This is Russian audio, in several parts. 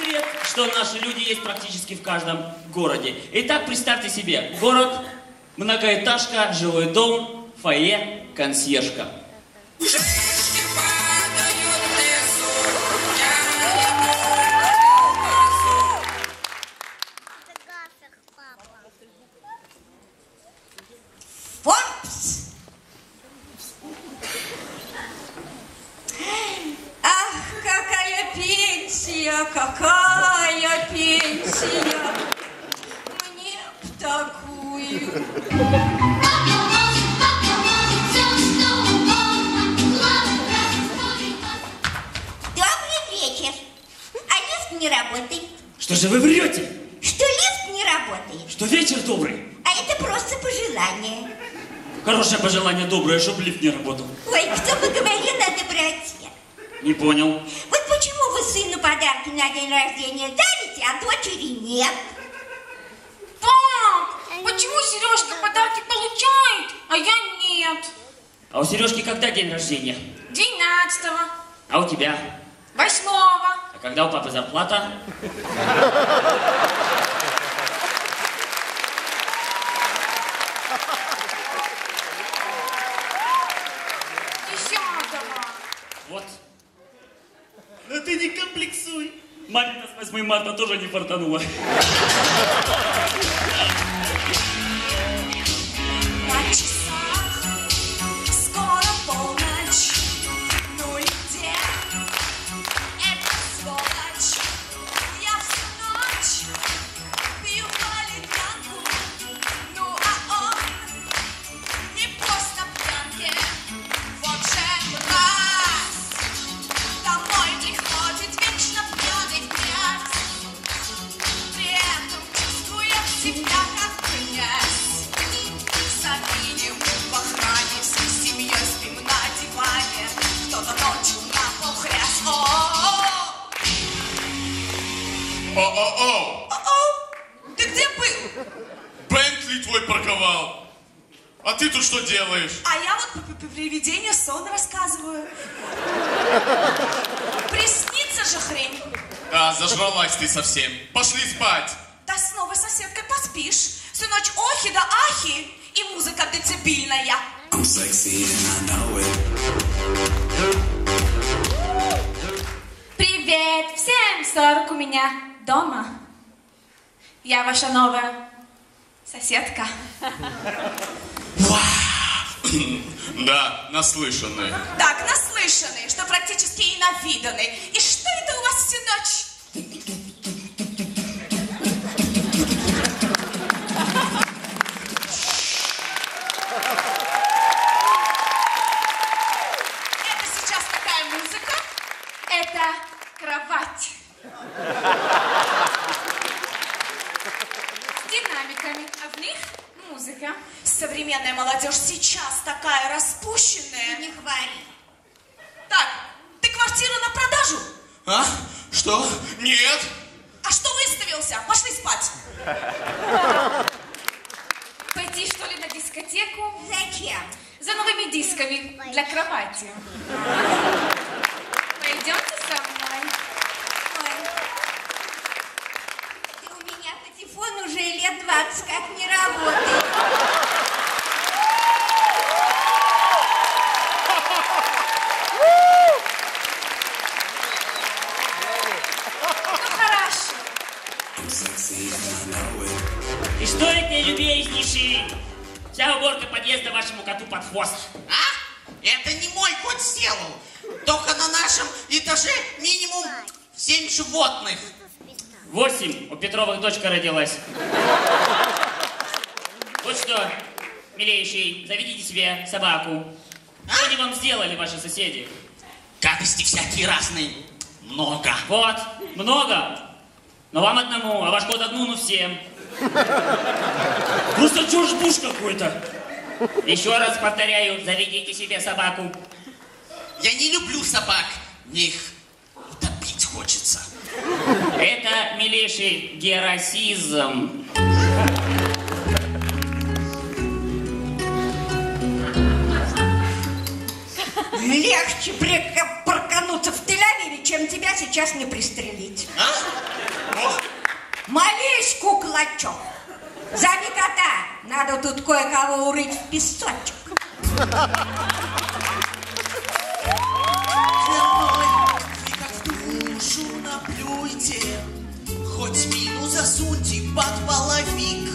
секрет, что наши люди есть практически в каждом городе. Итак, представьте себе, город, многоэтажка, жилой дом, фойе, консьержка. Форбс! Ах, какая пенсия, какая пенсия! Мне б такую. Добрый вечер. А лифт не работает. Что же вы врете? Что лифт не работает? Что вечер добрый? А это просто пожелание. Хорошее пожелание доброе, чтобы лифт не работал. Ой, кто бы говорил о доброте? Не понял. Вот почему вы сыну подарки на день рождения дарите, а дочери нет? Пап, почему Сережка подарки получает, а я нет? А у Сережки когда день рождения? 12-го. А у тебя? 8-го. А когда у папы зарплата? 10-го. Вот. Но ты не комплексуй. Маме с 8 марта тоже не фартануло. На часах скоро полночь. Ну и где эта сволочь? Я всю ночь пью валерьянку. Ну а он не просто пьянке. Вот же мразь. Домой приходит, вечно пьет и грязь. При этом чувствует себя как князь. Закинем в охране, всей семьей спим на диване. Кто-то ночью на пол хрясь. О-о-о! О-о! Ты где был? Бентли твой парковал. А ты тут что делаешь? А я вот привидение сон рассказываю. Приснится же хрень. Да, зажралась ты совсем. Пошли спать. Да с новой соседкой поспишь. Всю ночь охи да ахи. И музыка децибельная. Привет всем! 40 у меня дома. Я ваша новая соседка. Да, наслышанные. Так, наслышанные, что практически и навиданы. И что это у вас всю ночь? Это сейчас такая музыка. Это кровать. С динамиками, а в них музыка. Современная молодежь сейчас такая распущенная. Не хвали. Так, ты квартиру на продажу? А? Что? Нет. А что выставился? Пошли спать. Пойти, что ли, на дискотеку? Зачем? За новыми дисками для кровати. Пойдемте со мной. Ой. Ты у меня патефон уже лет 20 как не работает. Ну, хорошо. Историк наилюбезнейший. Вся уборка подъезда вашему коту под хвост. А? Это не мой кот сделал. Только на нашем этаже минимум 7 животных. 8. У Петровых дочка родилась. Вот что, милейший, заведите себе собаку. Что они вам сделали, ваши соседи? Гадости всякие разные. Много. Вот, много. Но вам одному, а ваш кот одну, ну всем. Просто чушь-буш какой-то. Еще раз повторяю, заведите себе собаку. Я не люблю собак. Мне их утопить хочется. Это, милейший, герасизм. Легче прикопаркануться в Тель-Авиве, чем тебя сейчас не пристрелить. А? О, Молись, куклачок. Зови кота. Надо тут кое-кого урыть в песочек. Верной, вы как в душу наплюйте, хоть мину засуньте под половик.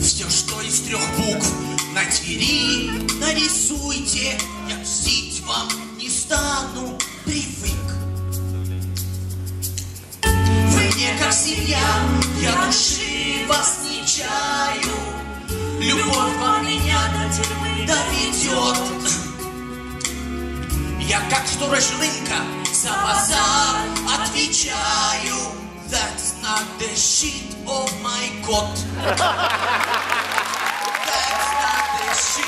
Все, что из 3 букв на двери нарисуйте, я мстить вам не стану, привык. Вы мне как семья, я души вас не чаю. Любовь вам меня до тюрьмы доведет. Я как сторож рынка за базар отвечаю. That's not the shit of my coat. That's not the shit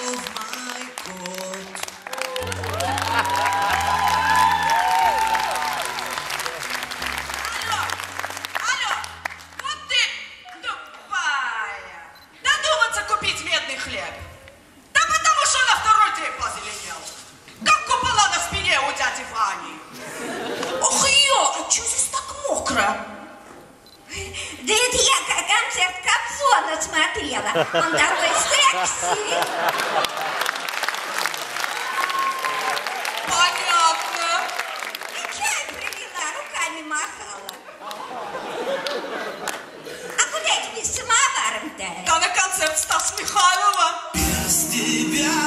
of my coat. Алло, вот ты тупая. Додуматься купить медный хлеб. Да потому что на 2-й день позеленел. Как купола на спине у дяди Вани. Ох, ее, а что здесь так мокро? Да это я концерт Кобзона смотрела. Он такой секси. Понятно. И чай пролила, руками махала. А куда это без самоваром-то? Да на концерт Стаса Михайлова. Без тебя,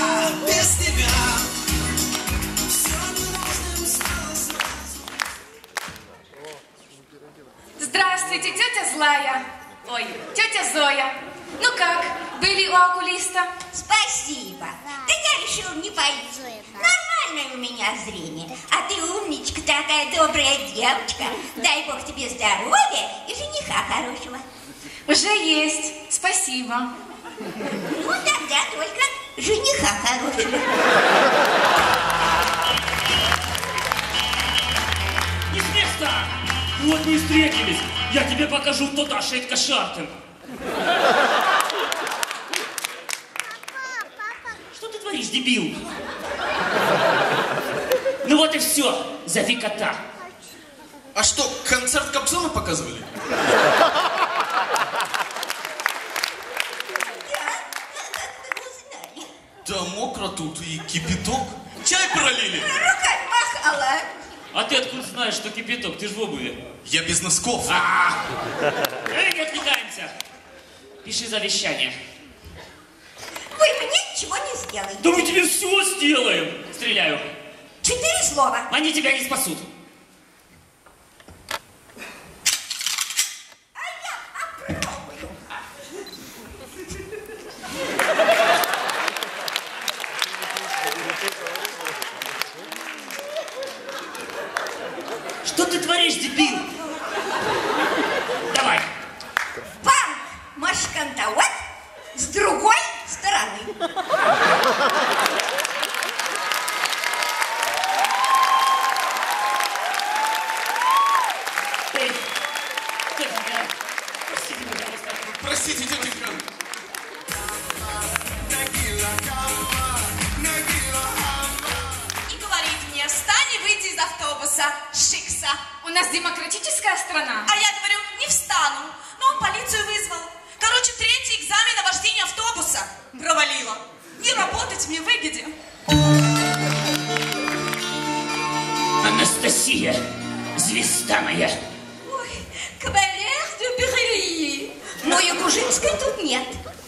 без тебя. Здравствуйте, тетя Злая. Ой, тетя Зоя. Ну как, были у окулиста? Спасибо. Да я решил не пойти. Нормальное у меня зрение. А ты умничка, такая добрая девочка. Дай Бог тебе здоровья и жениха хорошего. Уже есть, спасибо. Ну, тогда только жениха хорошего. Не с места! Вот мы и встретились. Я тебе покажу, кто Даша Шартин. Что ты творишь, дебил? Ну вот и все. Зови кота. А что, концерт Кобзона показывали? Да мокро тут и кипяток. Чай пролили. Руками махала. А ты откуда знаешь, что кипяток? Ты ж в обуви. Я без носков. Эй, не отвлекаемся. Пиши завещание. Вы мне ничего не сделаете. Да мы тебе все сделаем. Стреляю. 4 слова. Они тебя не спасут. А я попробую. Что ты творишь, дебил? Давай. Банк Машкантауэт с другой стороны. Эй, тетенька, простите, пожалуйста. Простите, тетенька. И говорит мне, встань и выйди из автобуса, Шикса. У нас демократическая страна. А я говорю, не встану. Но он полицию вызвал. Короче, 3-й экзамен на вождение автобуса провалила. Не работать мне выгоде. Анастасия, звезда моя. Ой, кавалер де Берлии. Но Якужинской тут нет.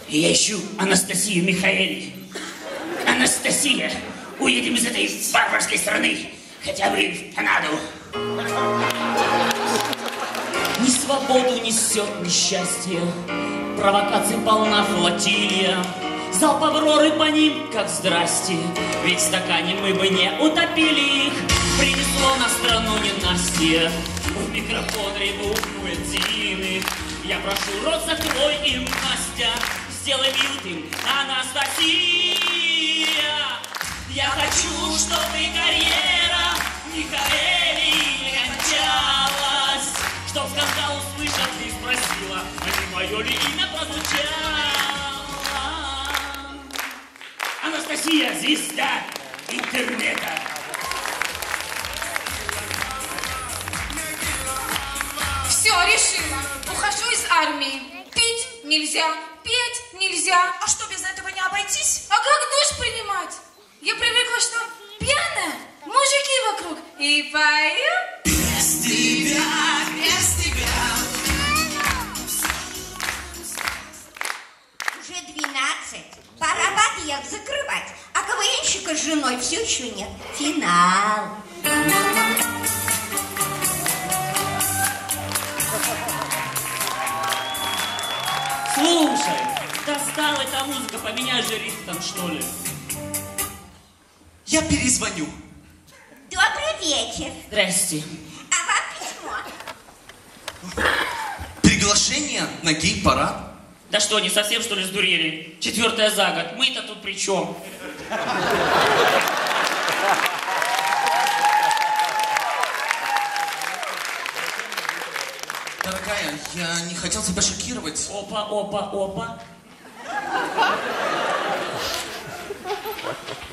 Я ищу Анастасию Михаэли. Анастасия, уедем из этой варварской страны, хотя бы в Канаду. Ни свободу несет несчастье, провокаций полна флотилия. Залп Авроры по ним, как здрасте, ведь в стакане мы бы не утопили их. Принесло на страну ненастье, в микрофон ревут муэдзины. Я прошу, рот закрой им, Настя, сделай мьют им, Анастасия. Я хочу, чтобы карьера Михаэли не кончалась, чтоб скандал услышав ты спросила, а не мое ли имя прозвучало. Анастасия, звезда интернета. Все, решила. Ухожу из армии. Пить нельзя, петь нельзя. А что, без этого не обойтись? А как душ принимать? Я привыкла, что пьяная, мужики вокруг. И пою. Без тебя, без тебя. Уже 12. Пора подъезд закрывать. А КВНщика с женой все еще нет. Финал. Слушай, достала эта музыка, поменяй же ритм там, что ли. Я перезвоню. Добрый вечер. Здрасте. А вам письмо. Приглашение на гей-парад. Да что, не совсем, что ли, сдурели? 4-е за год. Мы-то тут при чем? Дорогая, я не хотел тебя шокировать. Опа, опа, опа.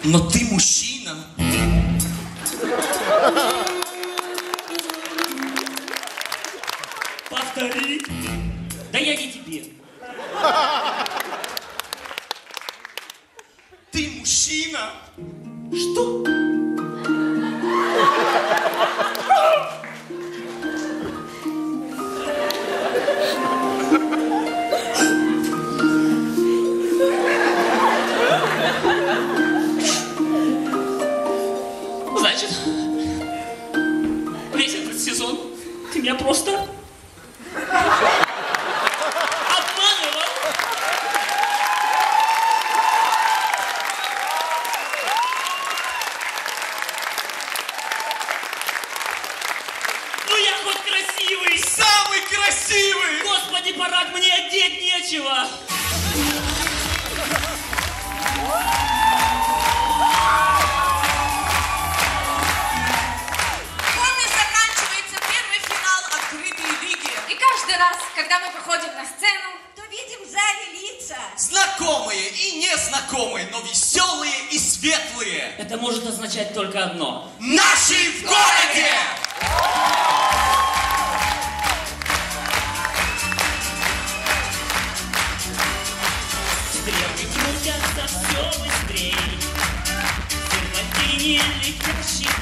Но ты мужчина. Повтори. Да я не тебе. Ты мужчина. Что? Значит, весь этот сезон ты меня просто обманывал. Ну я хоть красивый. Самый красивый. Господи, парад, мне одеть нечего. Вот и заканчивается первый финал открытой лиги. И каждый раз, когда мы выходим на сцену, То видим в зале лица. Знакомые и незнакомые, но веселые и светлые. Это может означать только одно. Наши в городе! Стрелки крутятся все быстрее. В серпантине летящих